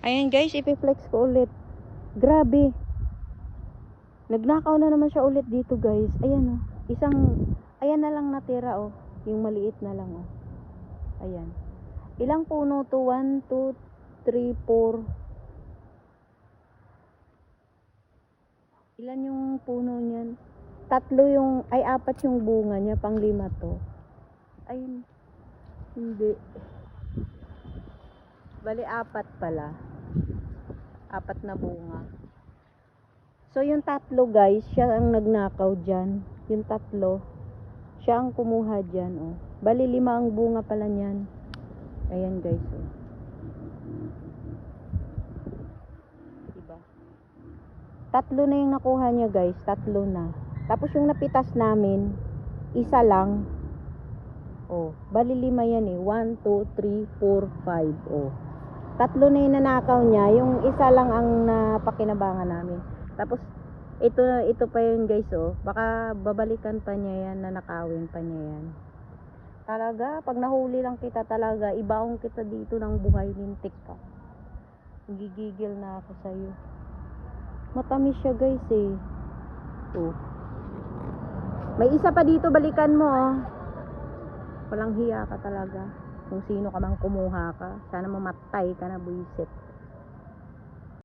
Ayan guys, ipiflex ko ulit. Grabe. Nagnakaw na naman siya ulit dito guys. Ayan oh. Ayan na lang natira oh. Yung maliit na lang oh. Ayan. Ilang puno to? 1, 2, 3, 4. Ilan yung puno niyan? 4 yung bunga niya. Pang 5 to. Ayun. Hindi. Bali 4 pala. 4 na bunga. So yung 3 guys, siya ang nagnakaw dyan. Yung 3, siya ang kumuha dyan oh. Bali 5 ang bunga pala niyan. Ayan guys oh. Diba? 3 na yung nakuha niya guys. 3 na. Tapos yung napitas namin, isa lang. Oh, bali 5 yan eh. 1, 2, 3, 4, 5. Oh. 3 na yung nanakaw niya. Yung isa lang ang napakinabangan namin. Tapos ito pa yun guys oh. Baka babalikan pa niya yan, nanakawin pa niya yan. Talaga, pag nahuli lang kita talaga, ibaong kita dito ng buhay, lintik ka. Gigigil na ako sa'yo. Matamis siya guys eh. Oh. May isa pa dito, balikan mo oh. Walang hiya ka talaga. Kung sino ka mang kumuha ka, sana mamatay ka na, buisit.